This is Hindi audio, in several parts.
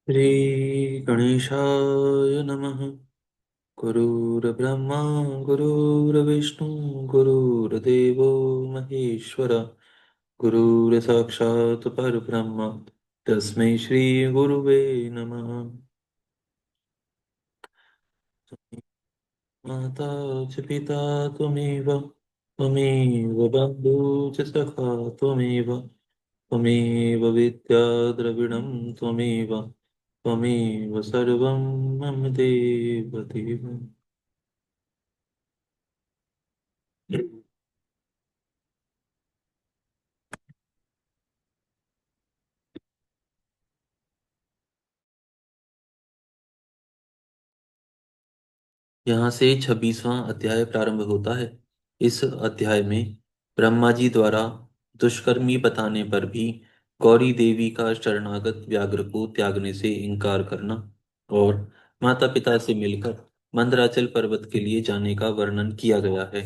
श्री गणेशाय नमः। गुरुर्ब्रह्मा गुरुर्विष्णु गुरुर्देवो महेश्वर गुरुर्साक्षात् परब्रह्म तस्मै श्री गुरुवे नमः। माता च पिता त्वमेव त्वमेव बन्धु च सखा त्वमेव त्वमेव विद्या द्रविणं त्वमेव त्वमेव सर्वं मम देव देव। यहाँ से 26वां अध्याय प्रारंभ होता है। इस अध्याय में ब्रह्मा जी द्वारा दुष्कर्मी बताने पर भी गौरी देवी का शरणागत व्याघ्र को त्यागने से इनकार करना और माता पिता से मिलकर मंदराचल पर्वत के लिए जाने का वर्णन किया गया है।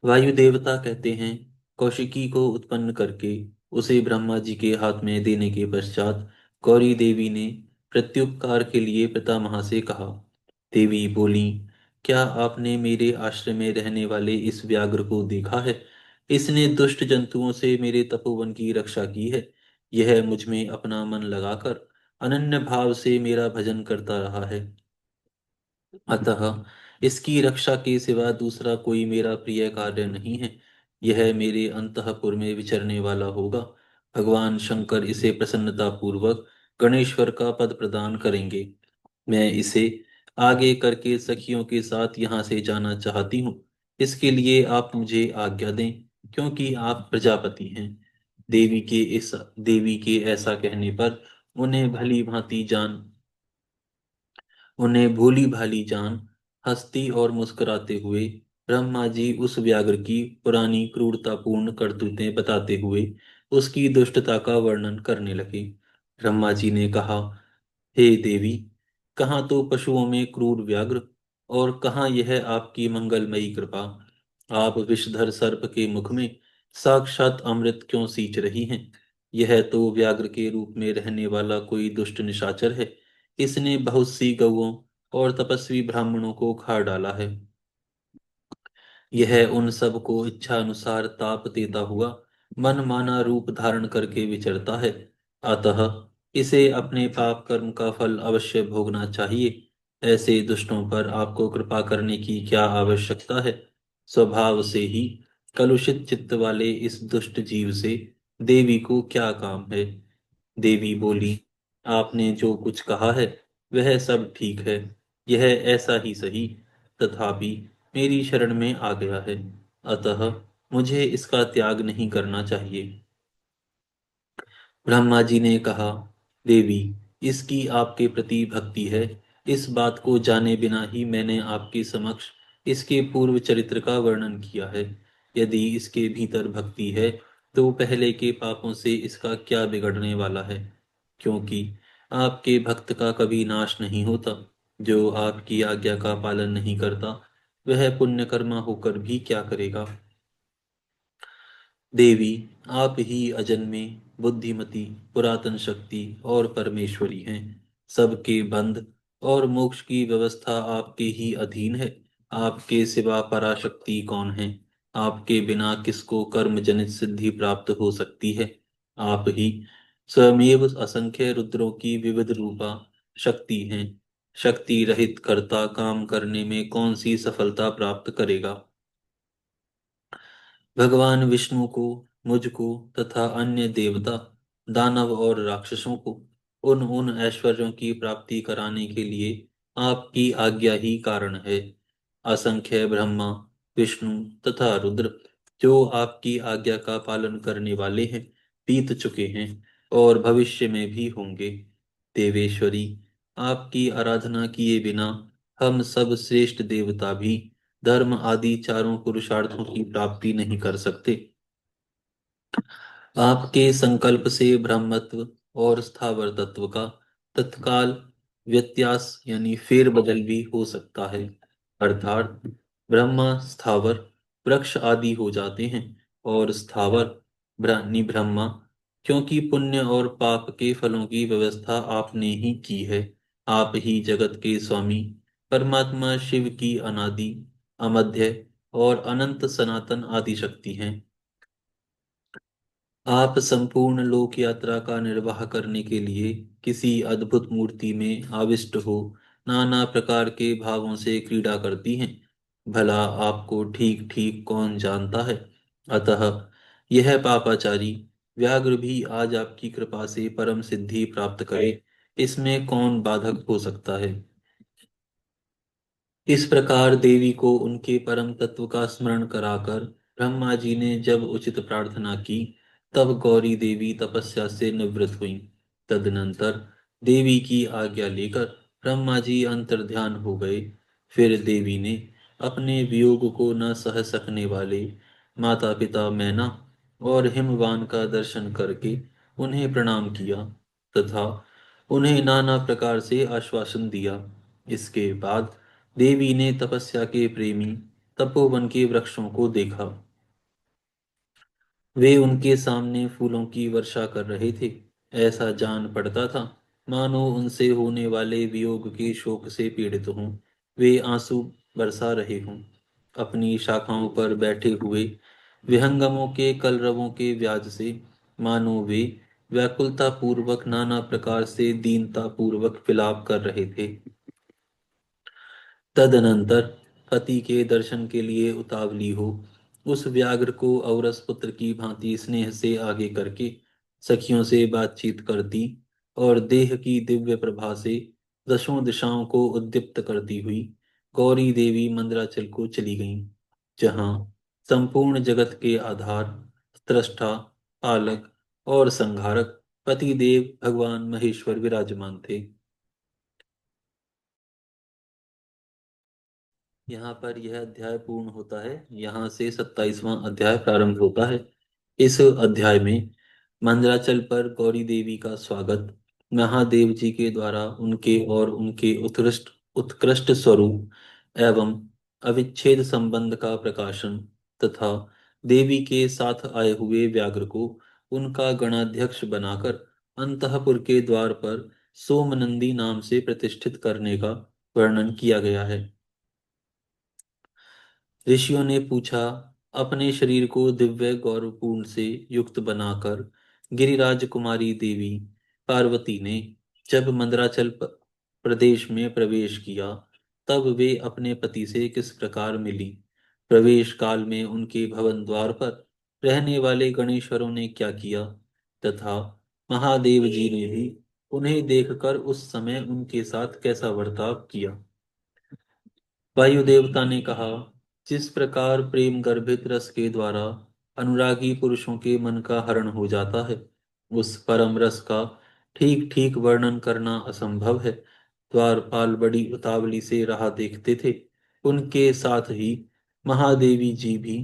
वायु देवता कहते हैं, कौशिकी को उत्पन्न करके उसे ब्रह्मा जी के हाथ में देने के पश्चात गौरी देवी ने प्रत्युपकार के लिए पितामह से कहा। देवी बोली, क्या आपने मेरे आश्रम में रहने वाले इस व्याघ्र को देखा है? इसने दुष्ट जंतुओं से मेरे तपोवन की रक्षा की है। यह मुझ में अपना मन लगाकर अनन्य भाव से मेरा भजन करता रहा है। अतः इसकी रक्षा के सिवा दूसरा कोई मेरा प्रिय कार्य नहीं है। यह मेरे अंतःपुर में विचरने वाला होगा। भगवान शंकर इसे प्रसन्नता पूर्वक गणेश्वर का पद प्रदान करेंगे। मैं इसे आगे करके सखियों के साथ यहाँ से जाना चाहती हूँ। इसके लिए आप मुझे आज्ञा दें, क्योंकि आप प्रजापति हैं। देवी के ऐसा कहने पर उन्हें भली भांति जान उन्हें भोली भाली जान हंसती और मुस्कुराते हुए ब्रह्मा जी उस व्याघ्र की पुरानी क्रूरतापूर्ण करतूतें बताते हुए उसकी दुष्टता का वर्णन करने लगे। ब्रह्मा जी ने कहा, हे देवी, कहाँ तो पशुओं में क्रूर व्याघ्र और कहाँ यह आपकी मंगलमयी कृपा। आप विषधर सर्प के मुख में साक्षात अमृत क्यों सींच रही हैं? यह तो व्याघ्र के रूप में रहने वाला कोई दुष्ट निशाचर है। इसने बहुत सी गौओं और तपस्वी ब्राह्मणों को खा डाला है। यह उन सब को इच्छा अनुसार ताप देता हुआ मन माना रूप धारण करके विचरता है। अतः इसे अपने पाप कर्म का फल अवश्य भोगना चाहिए। ऐसे दुष्टों पर आपको कृपा करने की क्या आवश्यकता है? स्वभाव से ही कलुषित चित्त वाले इस दुष्ट जीव से देवी को क्या काम है? देवी बोली, आपने जो कुछ कहा है वह सब ठीक है। यह ऐसा ही सही, तथापि मेरी शरण में आ गया है, अतः मुझे इसका त्याग नहीं करना चाहिए। ब्रह्मा जी ने कहा, देवी, इसकी आपके प्रति भक्ति है। इस बात को जाने बिना ही मैंने आपके समक्ष इसके पूर्व चरित्र का वर्णन किया है। यदि इसके भीतर भक्ति है तो पहले के पापों से इसका क्या बिगड़ने वाला है? क्योंकि आपके भक्त का कभी नाश नहीं होता। जो आपकी आज्ञा का पालन नहीं करता वह पुण्यकर्मा होकर भी क्या करेगा? देवी, आप ही अजन्मे, बुद्धिमती, पुरातन शक्ति और परमेश्वरी हैं। सबके बंध और मोक्ष की व्यवस्था आपके ही अधीन है। आपके सिवा पराशक्ति कौन है? आपके बिना किसको कर्म जनित सिद्धि प्राप्त हो सकती है? आप ही स्वयमेव असंख्य रुद्रों की विविध रूपा शक्ति हैं। शक्ति रहित कर्ता काम करने में कौन सी सफलता प्राप्त करेगा? भगवान विष्णु को, मुझको तथा अन्य देवता, दानव और राक्षसों को उन उन ऐश्वर्यों की प्राप्ति कराने के लिए आपकी आज्ञा ही कारण है। असंख्य ब्रह्मा, विष्णु तथा रुद्र जो आपकी आज्ञा का पालन करने वाले हैं, बीत चुके हैं और भविष्य में भी होंगे। देवेश्वरी, आपकी आराधना किए बिना हम सब श्रेष्ठ देवता भी धर्म आदि चारों पुरुषार्थों की प्राप्ति नहीं कर सकते। आपके संकल्प से ब्रह्मत्व और स्थावर तत्व का तत्काल व्यत्यास यानी फेरबदल भी हो सकता है। अर्थात ब्रह्मा स्थावर वृक्ष आदि हो जाते हैं और स्थावर ब्राह्मणी ब्रह्मा क्योंकि पुण्य और पाप के फलों की व्यवस्था आपने ही की है। आप ही जगत के स्वामी परमात्मा शिव की अनादि, अमध्य और अनंत सनातन आदि शक्ति हैं। आप संपूर्ण लोक यात्रा का निर्वाह करने के लिए किसी अद्भुत मूर्ति में आविष्ट हो नाना प्रकार के भावों से क्रीड़ा करती हैं। भला आपको ठीक ठीक कौन जानता है। अतः यह पापाचारी व्याघ्र भी आज आपकी कृपा से परम सिद्धि प्राप्त करे, इसमें कौन बाधक हो सकता है। इस प्रकार देवी को उनके परम तत्व का स्मरण कराकर ब्रह्मा जी ने जब उचित प्रार्थना की, तब गौरी देवी तपस्या से निवृत्त हुई। तदनंतर देवी की आज्ञा लेकर ब्रह्मा जी अंतर्ध्यान हो गए। फिर देवी ने अपने वियोग को न सह सकने वाले माता पिता मैना और हिमवान का दर्शन करके उन्हें प्रणाम किया तथा उन्हें नाना प्रकार से आश्वासन दिया। इसके बाद देवी ने तपस्या के प्रेमी तपोवन के वृक्षों को देखा। वे उनके सामने फूलों की वर्षा कर रहे थे। ऐसा जान पड़ता था मानो उनसे होने वाले वियोग के शोक से पीड़ित हों। वे आंसू बरसा रहे हों। अपनी शाखाओं पर बैठे हुए विहंगमों के कलरवों के व्याज से मानो वे व्याकुलता पूर्वक नाना प्रकार से दीनता पूर्वक विलाप कर रहे थे। तदनंतर पति के दर्शन के लिए उतावली हो उस व्याघ्र को औरस पुत्र की भांति स्नेह से आगे करके सखियों से बातचीत करती और देह की दिव्य प्रभा से दशों दिशाओं को उद्दीप्त करती हुई गौरी देवी मंदराचल को चली गईं, जहाँ संपूर्ण जगत के आधार, स्रष्टा, पालक और संहारक पतिदेव भगवान महेश्वर विराजमान थे। यहाँ पर यह अध्याय पूर्ण होता है। यहाँ से 27वां अध्याय प्रारंभ होता है। इस अध्याय में मंदराचल पर गौरी देवी का स्वागत, महादेव जी के द्वारा उनके और उनके उत्कृष्ट उत्कृष्ट स्वरूप एवं अविच्छेद संबंध का प्रकाशन तथा देवी के साथ आए हुए व्याघ्र को उनका गणाध्यक्ष बनाकर अंतःपुर के द्वार पर सोमनंदी नाम से प्रतिष्ठित करने का वर्णन किया गया है। ऋषियों ने पूछा, अपने शरीर को दिव्य गौरवपूर्ण से युक्त बनाकर गिरिराज कुमारी देवी पार्वती ने जब मंदराचल प्रदेश में प्रवेश किया, तब वे अपने पति से किस प्रकार मिली। प्रवेश काल में उनके भवन द्वार पर रहने वाले गणेश्वरों ने क्या किया तथा महादेव जी ने भी उन्हें देखकर उस समय उनके साथ कैसा बर्ताव किया। वायु देवता ने कहा, जिस प्रकार प्रेम गर्भित रस के द्वारा अनुरागी पुरुषों के मन का हरण हो जाता है, उस परम रस का ठीक ठीक वर्णन करना असंभव है। द्वारपाल बड़ी उतावली से राह देखते थे। उनके साथ ही महादेवी जी भी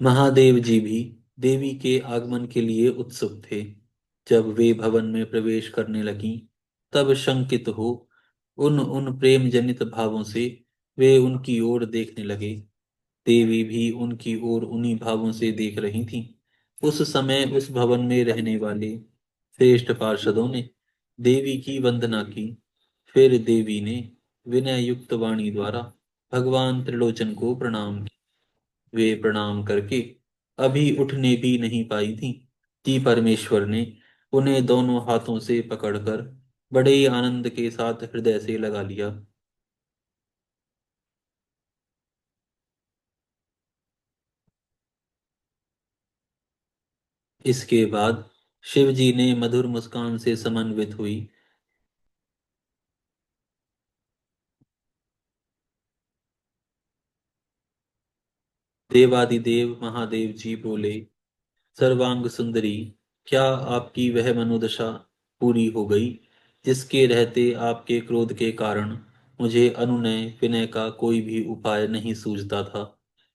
महादेव जी भी देवी के आगमन के लिए उत्सुक थे। जब वे भवन में प्रवेश करने लगीं, तब शंकित हो उन उन प्रेम जनित भावों से वे उनकी ओर देखने लगे। देवी भी उनकी ओर उन्हीं भावों से देख रही थीं। उस समय उस भवन में रहने वाले श्रेष्ठ पार्षदों ने देवी की वंदना की। फिर देवी ने विनय युक्त वाणी द्वारा भगवान त्रिलोचन को प्रणाम किया। वे प्रणाम करके अभी उठने भी नहीं पाई थीं कि परमेश्वर ने उन्हें दोनों हाथों से पकड़कर बड़े ही आनंद के साथ हृदय से लगा लिया। इसके बाद शिव जी ने मधुर मुस्कान से समन्वित हुई देवादिदेव महादेव जी बोले, सर्वांग सुंदरी, क्या आपकी वह मनोदशा पूरी हो गई जिसके रहते आपके क्रोध के कारण मुझे अनुनय विनय का कोई भी उपाय नहीं सूझता था।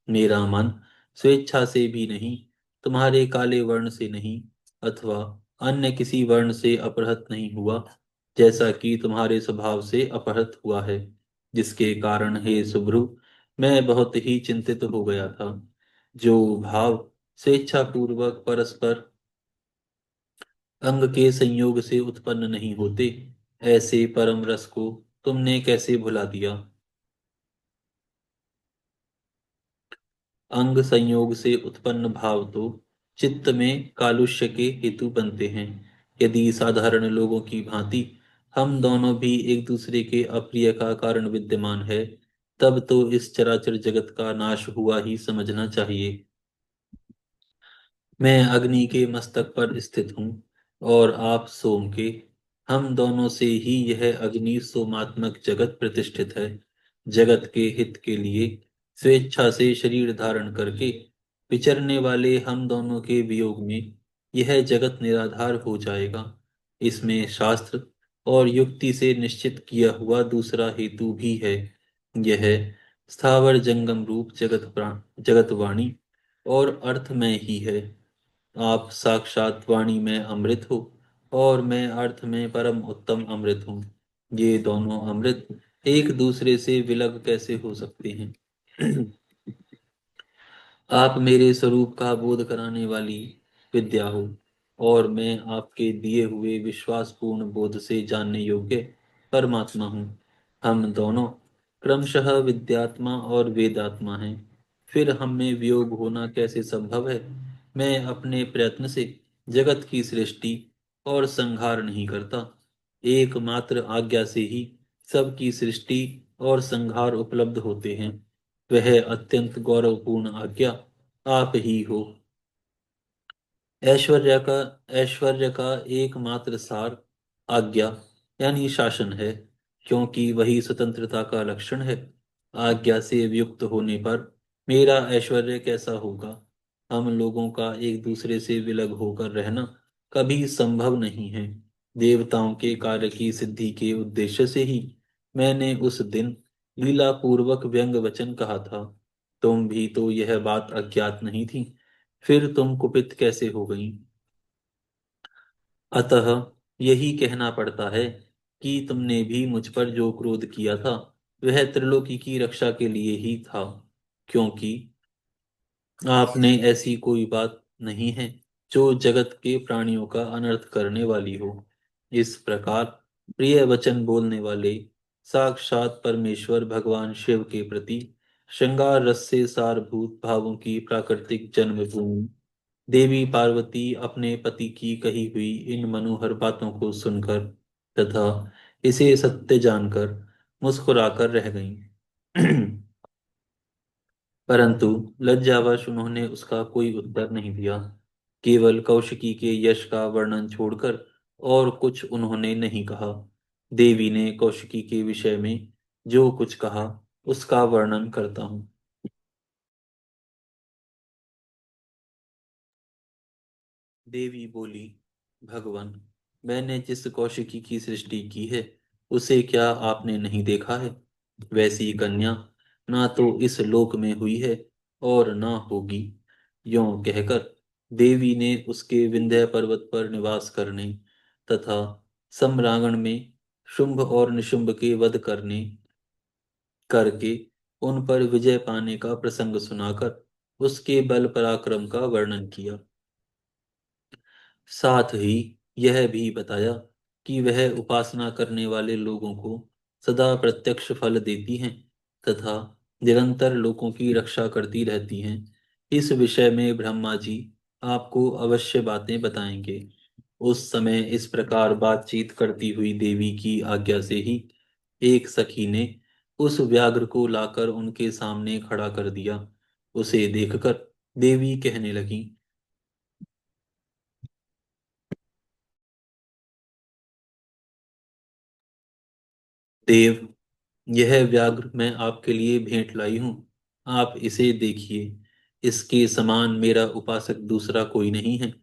मेरा मन स्वेच्छा से भी नहीं, तुम्हारे काले वर्ण से नहीं अथवा अन्य किसी वर्ण से अपहृत नहीं हुआ, जैसा कि तुम्हारे स्वभाव से अपहृत हुआ है। जिसके कारण हे सुब्रु, मैं बहुत ही चिंतित हो गया था। जो भाव स्वेच्छापूर्वक परस्पर अंग के संयोग से उत्पन्न नहीं होते। ऐसे परम रस को तुमने कैसे भुला दिया? अंग संयोग से उत्पन्न भाव तो चित्त में कालुष्य के हेतु बनते हैं। यदि साधारण लोगों की भांति हम दोनों भी एक दूसरे के अप्रिय का कारण विद्यमान है, तब तो इस चराचर जगत का नाश हुआ ही समझना चाहिए। मैं अग्नि के मस्तक पर स्थित हूँ और आप सोम के। हम दोनों से ही यह अग्नि सोमात्मक जगत प्रतिष्ठित है। जगत के हित के लिए स्वेच्छा से शरीर धारण करके विचरने वाले हम दोनों के वियोग में यह जगत निराधार हो जाएगा। इसमें शास्त्र और युक्ति से निश्चित किया हुआ दूसरा हेतु भी है। यह स्थावर जंगम रूप जगत वाणी और अर्थ में ही है। आप साक्षात वाणी में अमृत हो और मैं अर्थ में परम उत्तम अमृत हूँ। ये दोनों अमृत एक दूसरे से विलग कैसे हो सकते हैं? आप मेरे स्वरूप का बोध कराने वाली विद्या हो और मैं आपके दिए हुए विश्वासपूर्ण बोध से जानने योग्य परमात्मा हूँ। हम दोनों क्रमशः विद्यात्मा और वेदात्मा हैं। फिर हम में वियोग होना कैसे संभव है? मैं अपने प्रयत्न से जगत की सृष्टि और संहार नहीं करता। एकमात्र आज्ञा से ही सबकी सृष्टि और संहार उपलब्ध होते हैं। वह अत्यंत गौरवपूर्ण आज्ञा आप ही हो। ऐश्वर्य का ऐश्वर्य का एकमात्र सार आज्ञा यानी शासन है, क्योंकि वही स्वतंत्रता का लक्षण है। आज्ञा से वियुक्त होने पर मेरा ऐश्वर्य कैसा होगा? हम लोगों का एक दूसरे से विलग होकर रहना कभी संभव नहीं है। देवताओं के कार्य की सिद्धि के उद्देश्य से ही मैंने उस दिन लीला पूर्वक व्यंग वचन कहा था। तुम भी तो यह बात अज्ञात नहीं थी, फिर तुम कुपित कैसे हो गई? अतः यही कहना पड़ता है कि तुमने भी मुझ पर जो क्रोध किया था वह त्रिलोकी की रक्षा के लिए ही था, क्योंकि आपने ऐसी कोई बात नहीं है जो जगत के प्राणियों का अनर्थ करने वाली हो। इस प्रकार प्रिय वचन बोलने वाले साक्षात परमेश्वर भगवान शिव के प्रति श्रृंगार रस से सारभूत भावों की प्राकृतिक जन्मभूमि देवी पार्वती अपने पति की कही हुई इन मनोहर बातों को सुनकर तथा इसे सत्य जानकर मुस्कुराकर रह गईं। परंतु लज्जावश उन्होंने उसका कोई उत्तर नहीं दिया। केवल कौशिकी के यश का वर्णन छोड़कर और कुछ उन्होंने नहीं कहा। देवी ने कौशिकी के विषय में जो कुछ कहा उसका वर्णन करता हूँ। देवी बोली, भगवान, मैंने जिस कौशिकी की सृष्टि की है उसे क्या आपने नहीं देखा है? वैसी कन्या ना तो इस लोक में हुई है और ना होगी। यों कहकर देवी ने उसके विंध्य पर्वत पर निवास करने तथा सम्रांगण में शुंभ और निशुंभ के वध करने करके उन पर विजय पाने का प्रसंग सुनाकर उसके बल पराक्रम का वर्णन किया। साथ ही यह भी बताया कि वह उपासना करने वाले लोगों को सदा प्रत्यक्ष फल देती हैं तथा निरंतर लोगों की रक्षा करती रहती हैं। इस विषय में ब्रह्मा जी आपको अवश्य बातें बताएंगे। उस समय इस प्रकार बातचीत करती हुई देवी की आज्ञा से ही एक सखी ने उस व्याघ्र को लाकर उनके सामने खड़ा कर दिया। उसे देखकर देवी कहने लगी, देव, यह व्याघ्र मैं आपके लिए भेंट लाई हूं। आप इसे देखिए। इसके समान मेरा उपासक दूसरा कोई नहीं है।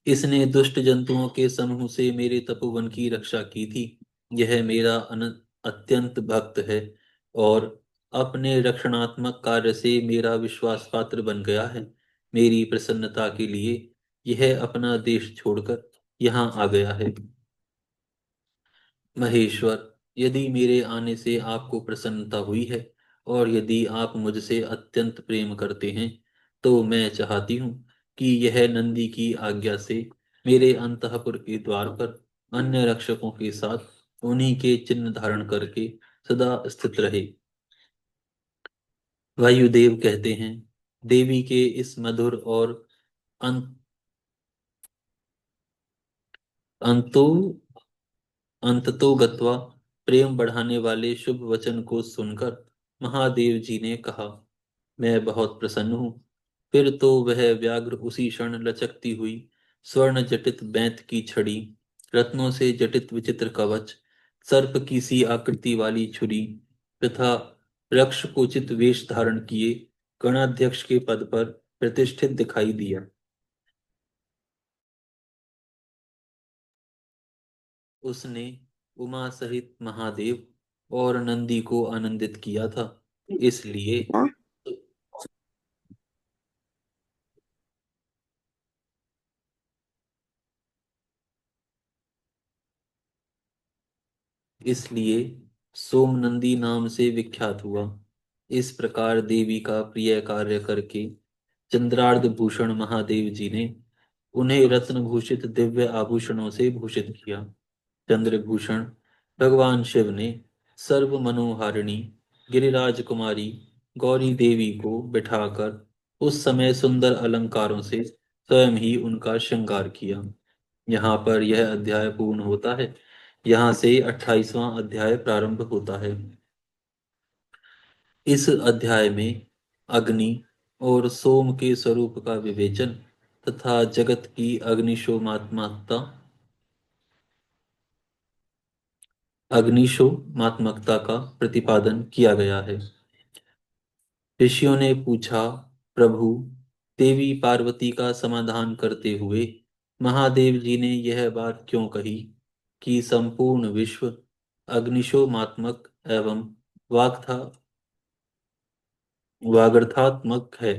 इसने दुष्ट जंतुओं के समूह से मेरे तपोवन की रक्षा की थी। यह मेरा अत्यंत भक्त है और अपने रक्षणात्मक कार्य से मेरा विश्वास पात्र बन गया है। मेरी प्रसन्नता के लिए यह अपना देश छोड़कर यहाँ आ गया है। महेश्वर, यदि मेरे आने से आपको प्रसन्नता हुई है और यदि आप मुझसे अत्यंत प्रेम करते हैं तो मैं चाहती हूँ कि यह नंदी की आज्ञा से मेरे अंतःपुर के द्वार पर अन्य रक्षकों के साथ उन्हीं के चिन्ह धारण करके सदा स्थित रहे। वायुदेव कहते हैं, देवी के इस मधुर और अंत अंतो अंततो गत्वा प्रेम बढ़ाने वाले शुभ वचन को सुनकर महादेव जी ने कहा, मैं बहुत प्रसन्न हूँ। फिर तो वह व्याघ्र उसी क्षण लचकती हुई स्वर्ण जटित बैंत की छड़ी, रत्नों से जटित विचित्र कवच, सर्प की सी आकृति वाली छुरी तथा रक्षकोचित वेश धारण किए गणाध्यक्ष के पद पर प्रतिष्ठित दिखाई दिया। उसने उमा सहित महादेव और नंदी को आनंदित किया था। इसलिए इसलिए सोमनंदी नाम से विख्यात हुआ। इस प्रकार देवी का प्रिय कार्य करके चंद्रार्ध भूषण महादेव जी ने उन्हें रत्न भूषित दिव्य आभूषणों से भूषित किया। चंद्रभूषण भगवान शिव ने सर्व मनोहारिणी गिरिराज कुमारी गौरी देवी को बिठाकर उस समय सुंदर अलंकारों से स्वयं ही उनका श्रृंगार किया। यहाँ पर यह अध्याय पूर्ण होता है। यहाँ से 28वां अध्याय प्रारंभ होता है। इस अध्याय में अग्नि और सोम के स्वरूप का विवेचन तथा जगत की अग्निशोमात्मकता का प्रतिपादन किया गया है। ऋषियों ने पूछा, प्रभु, देवी पार्वती का समाधान करते हुए महादेव जी ने यह बात क्यों कही कि संपूर्ण विश्व अग्निशोमात्मक एवं वाग्था वागर्थात्मक है।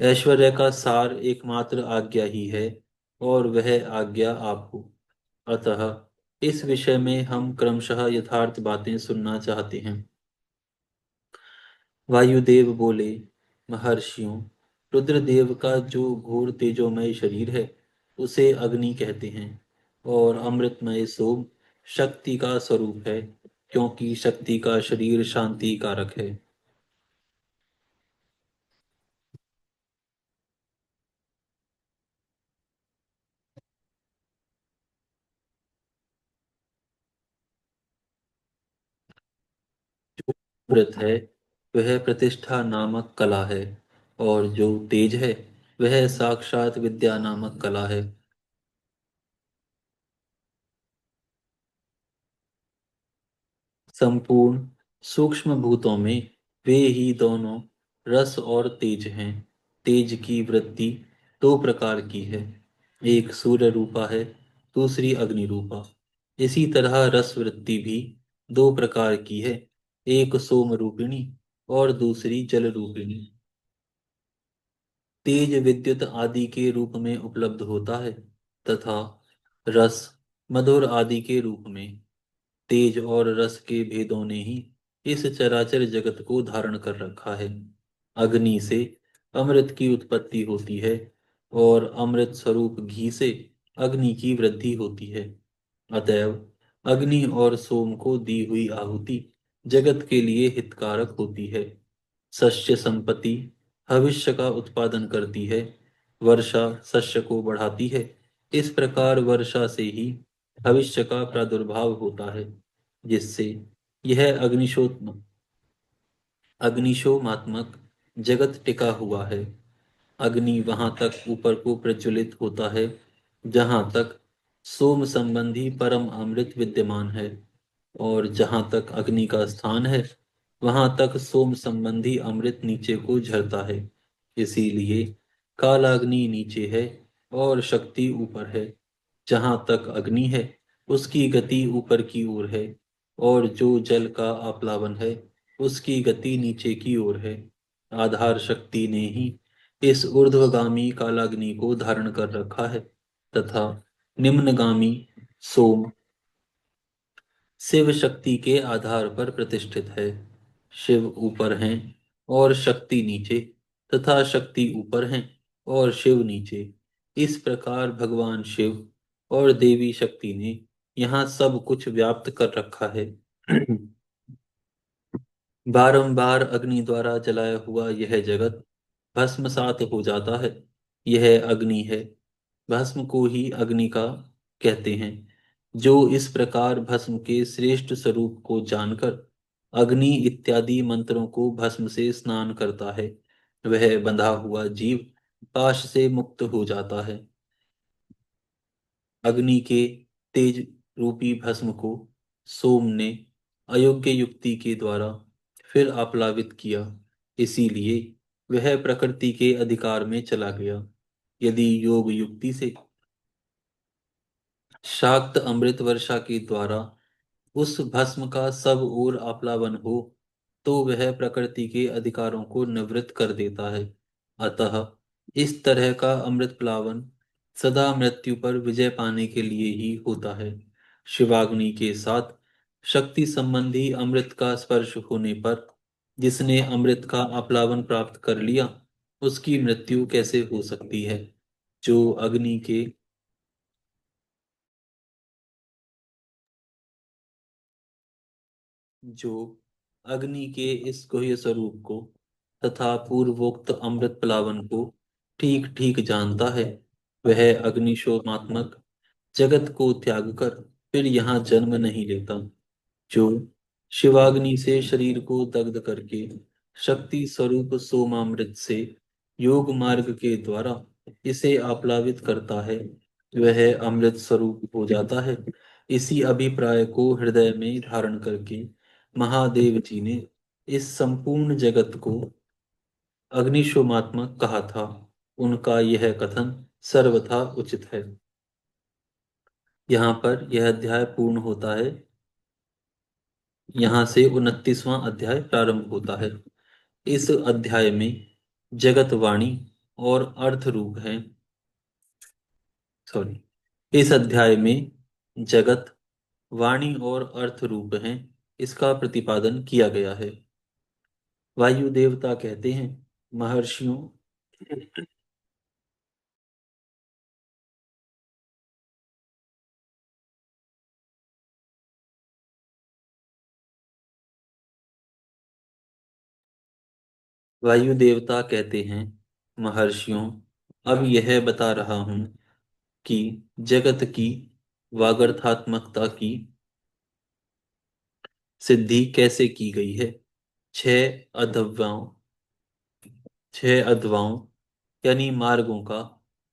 ऐश्वर्य का सार एकमात्र आज्ञा ही है और वह आज्ञा आप हो। अतः इस विषय में हम क्रमशः यथार्थ बातें सुनना चाहते हैं। वायुदेव बोले, महर्षियों, रुद्रदेव का जो घोर तेजोमय शरीर है उसे अग्नि कहते हैं और अमृतमय सोम शक्ति का स्वरूप है, क्योंकि शक्ति का शरीर शांति कारक है। व्रत है वह प्रतिष्ठा नामक कला है, और जो तेज है वह साक्षात विद्या नामक कला है। संपूर्ण सूक्ष्म भूतों में वे ही दोनों रस और तेज हैं। तेज की वृत्ति दो प्रकार की है, एक सूर्य रूपा है, दूसरी अग्नि रूपा। इसी तरह रस वृत्ति भी दो प्रकार की है, एक सोम रूपिणी और दूसरी जल रूपिणी। तेज विद्युत आदि के रूप में उपलब्ध होता है तथा रस मधुर आदि के रूप में। तेज और रस के भेदों ने ही इस चराचर जगत को धारण कर रखा है। अग्नि से अमृत की उत्पत्ति होती है और अमृत स्वरूप घी से अग्नि की वृद्धि होती है। अतएव अग्नि और सोम को दी हुई आहुति जगत के लिए हितकारक होती है। शस्य संपत्ति भविष्य का उत्पादन करती है, वर्षा शस्य को बढ़ाती है। इस प्रकार वर्षा से ही भविष्य का प्रादुर्भाव होता है, जिससे यह अग्निशोमात्मक जगत टिका हुआ है। अग्नि वहां तक ऊपर को प्रज्वलित होता है जहां तक सोम संबंधी परम अमृत विद्यमान है, और जहां तक अग्नि का स्थान है वहां तक सोम संबंधी अमृत नीचे को झरता है। इसीलिए कालाग्नि नीचे है और शक्ति ऊपर है। जहां तक अग्नि है उसकी गति ऊपर की ओर है, और जो जल का आप्लावन है उसकी गति नीचे की ओर है। आधार शक्ति ने ही इस ऊर्ध्वगामी कालाग्नि को धारण कर रखा है तथा निम्नगामी सोम शिव शक्ति के आधार पर प्रतिष्ठित है। शिव ऊपर हैं और शक्ति नीचे। तथा शक्ति ऊपर हैं और शिव नीचे। इस प्रकार भगवान शिव और देवी शक्ति ने यहाँ सब कुछ व्याप्त कर रखा है। बारंबार अग्नि द्वारा जलाया हुआ यह जगत भस्मसात हो जाता है। यह अग्नि है। भस्म को ही अग्नि का कहते हैं। जो इस प्रकार भस्म के श्रेष्ठ स्वरूप को जानकर अग्नि इत्यादि मंत्रों को भस्म से स्नान करता है, वह बंधा हुआ जीव पाश से मुक्त हो जाता है। अग्नि के तेज रूपी भस्म को सोम ने अयोग्य युक्ति के द्वारा फिर आप्लावित किया। इसीलिए वह प्रकृति के अधिकार में चला गया। यदि योग युक्ति से शाक्त अमृत वर्षा के द्वारा उस भस्म का सब ओर आप्लावन हो, तो वह प्रकृति के अधिकारों को निवृत्त कर देता है। अतः इस तरह का अमृत प्लावन सदा मृत्यु पर विजय पाने के लिए ही होता है। शिवाग्नि के साथ शक्ति संबंधी अमृत का स्पर्श होने पर जिसने अमृत का आप्लावन प्राप्त कर लिया, उसकी मृत्यु कैसे हो सकती है? जो अग्नि के जो अग्नि के इस गुह्य स्वरूप को तथा पूर्वोक्त अमृत प्लावन को ठीक ठीक जानता है, वह अग्निशोमात्मक जगत को त्याग कर फिर यहाँ जन्म नहीं लेता। जो शिवाग्नि से शरीर को दग्ध करके शक्ति स्वरूप सोमामृत से योग मार्ग के द्वारा इसे आप्लावित करता है, वह अमृत स्वरूप हो जाता है। इसी अभिप्राय को हृदय में धारण करके महादेव जी ने इस संपूर्ण जगत को अग्निशोमात्मक कहा था। उनका यह कथन सर्वथा उचित है। यहाँ पर यह अध्याय पूर्ण होता है। यहाँ से 29वां अध्याय प्रारंभ होता है। इस अध्याय में जगत वाणी और अर्थ रूप है। सॉरी, इस अध्याय में जगत वाणी और अर्थ रूप हैं, इसका प्रतिपादन किया गया है। वायु देवता कहते हैं, महर्षियों वायु देवता कहते हैं, महर्षियों, अब यह बता रहा हूं कि जगत की वागर्थात्मकता की सिद्धि कैसे की गई है। छह अधव्याओं छह अधवाओं यानी मार्गों का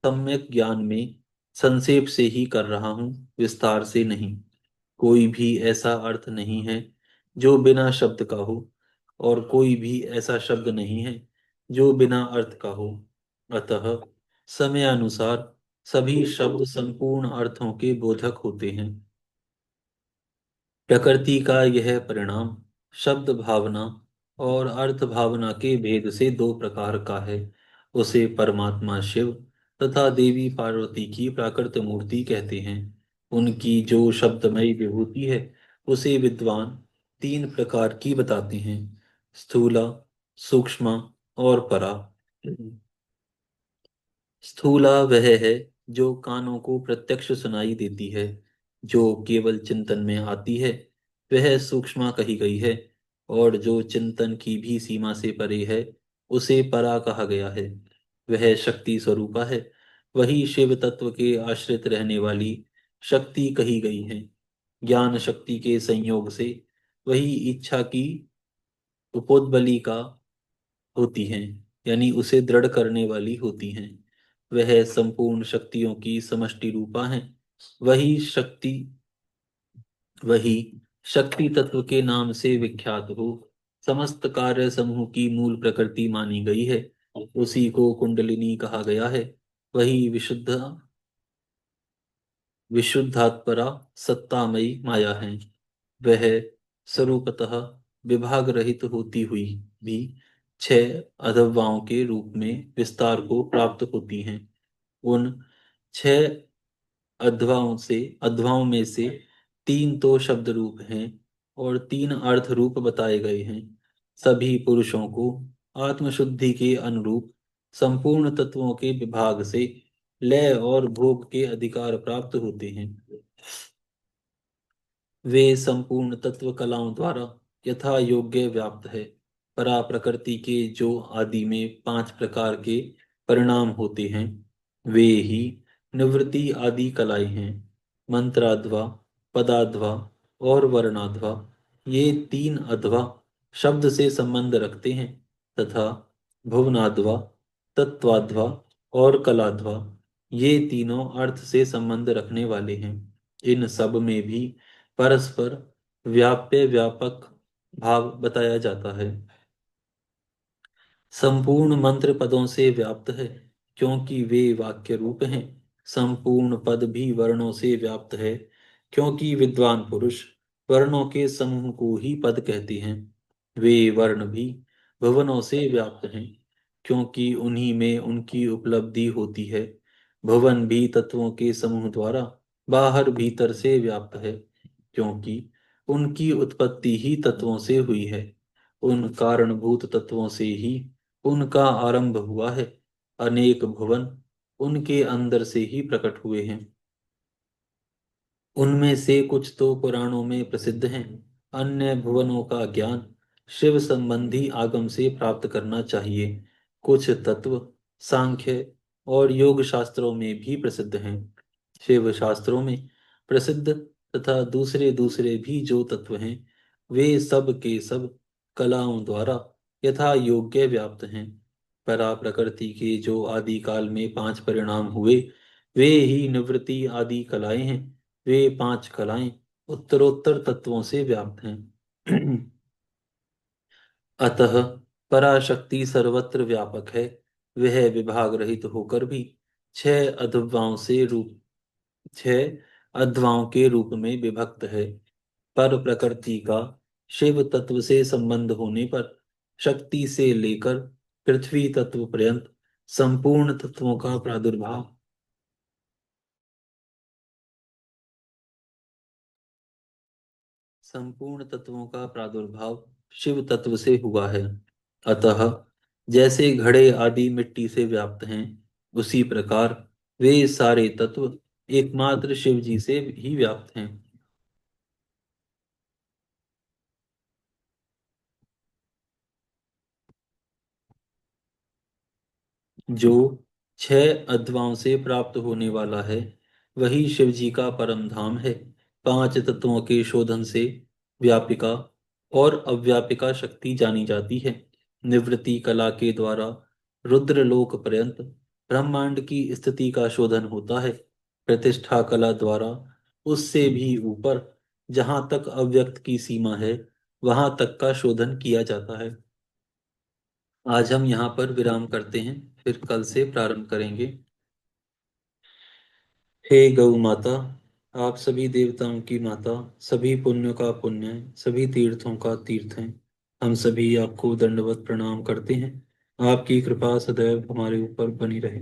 सम्यक ज्ञान में संक्षेप से ही कर रहा हूं, विस्तार से नहीं। कोई भी ऐसा अर्थ नहीं है जो बिना शब्द का हो, और कोई भी ऐसा शब्द नहीं है जो बिना अर्थ का हो। अतः समयानुसार सभी शब्द संपूर्ण अर्थों के बोधक होते हैं। प्रकृति का यह परिणाम शब्द भावना और अर्थ भावना के भेद से दो प्रकार का है। उसे परमात्मा शिव तथा देवी पार्वती की प्राकृत मूर्ति कहते हैं। उनकी जो शब्दमयी विभूति है, उसे विद्वान तीन प्रकार की बताते हैं: स्थूला, सूक्ष्म और परा। स्थूला वह है जो कानों को प्रत्यक्ष सुनाई देती है, जो केवल चिंतन में आती है, वह सूक्ष्म कही गई है। और जो चिंतन की भी सीमा से परे है, उसे परा कहा गया है। वह शक्ति स्वरूपा है। वही शिव तत्व के आश्रित रहने वाली शक्ति कही गई है। ज्ञान शक्ति के संयोग से वही इच्छा की उपोद्बली का होती हैं, यानी उसे दृढ़ करने वाली होती हैं। वह संपूर्ण शक्तियों की समष्टि रूपा हैं। वही शक्ति वही शक्ति तत्व के नाम से विख्यात हो समस्त कार्य समूह की मूल प्रकृति मानी गई है। उसी को कुंडलिनी कहा गया है। वही विशुद्धात्परा सत्तामयी माया है। वह स्वरूपतः विभाग रहित होती हुई भी छह अथर्वाओं के रूप में विस्तार को प्राप्त होती हैं। उन छह अध्वाओं में से तीन तो शब्द रूप हैं और तीन अर्थ रूप बताए गए हैं। सभी पुरुषों को आत्मशुद्धि के अनुरूप संपूर्ण तत्वों के विभाग से लय और भोग के अधिकार प्राप्त होते हैं। वे संपूर्ण तत्व कलाओं द्वारा यथा योग्य व्याप्त है। परा प्रकृति के जो आदि में 5 प्रकार के परिणाम होते हैं, वे ही निवृत्ति आदि कलाएं हैं। मंत्राध्वा, पदाध्वा और वर्णाध्वा, ये 3 अध्वा शब्द से संबंध रखते हैं, तथा भुवनाध्वा, तत्वाध्वा और कलाध्वा, ये तीनों अर्थ से संबंध रखने वाले हैं। इन सब में भी परस्पर व्याप्य व्यापक भाव बताया जाता है। संपूर्ण मंत्र पदों से व्याप्त है, क्योंकि वे वाक्य रूप हैं। संपूर्ण पद भी वर्णों से व्याप्त है, क्योंकि विद्वान पुरुष वर्णों के समूह को ही पद कहते हैं। वे वर्ण भी भुवनों से व्याप्त हैं, क्योंकि उन्हीं में उनकी उपलब्धि होती है। भुवन भी तत्वों के समूह द्वारा बाहर भीतर से व्याप्त है, क्योंकि उनकी उत्पत्ति ही तत्वों से हुई है। उन कारणभूत तत्वों से ही उनका आरंभ हुआ है। अनेक भुवन उनके अंदर से ही प्रकट हुए हैं। उनमें से कुछ तो पुराणों में प्रसिद्ध हैं। अन्य भुवनों का ज्ञान शिव संबंधी आगम से प्राप्त करना चाहिए। कुछ तत्व सांख्य और योग शास्त्रों में भी प्रसिद्ध हैं। शिव शास्त्रों में प्रसिद्ध तथा दूसरे दूसरे भी जो तत्व हैं, वे सब के सब कलाओं द्वारा यथा योग्य व्याप्त हैं। परा प्रकृति के जो आदि काल में 5 परिणाम हुए, वे ही निवृत्ति आदि कलाएं हैं। वे 5 कलाएं उत्तरोत्तर तत्वों से व्याप्त हैं। अतः पराशक्ति सर्वत्र व्यापक है। वह विभाग रहित होकर भी 6 अध्वाओं के रूप में विभक्त है। पर प्रकृति का शिव तत्व से संबंध होने पर शक्ति से लेकर पृथ्वी तत्व पर्यंत संपूर्ण तत्वों का प्रादुर्भाव शिव तत्व से हुआ है। अतः जैसे घड़े आदि मिट्टी से व्याप्त हैं, उसी प्रकार वे सारे तत्व एकमात्र शिव जी से ही व्याप्त हैं। जो 6 अध्वाओं से प्राप्त होने वाला है, वही शिव जी का परम धाम है। 5 तत्वों के शोधन से व्यापिका और अव्यापिका शक्ति जानी जाती है। निवृत्ति कला के द्वारा रुद्रलोक पर्यंत ब्रह्मांड की स्थिति का शोधन होता है। प्रतिष्ठा कला द्वारा उससे भी ऊपर, जहां तक अव्यक्त की सीमा है, वहां तक का शोधन किया जाता है। आज हम यहाँ पर विराम करते हैं, फिर कल से प्रारंभ करेंगे। हे गौ माता, आप सभी देवताओं की माता, सभी पुण्यों का पुण्य है, सभी तीर्थों का तीर्थ है। हम सभी आपको दंडवत प्रणाम करते हैं। आपकी कृपा सदैव हमारे ऊपर बनी रहे।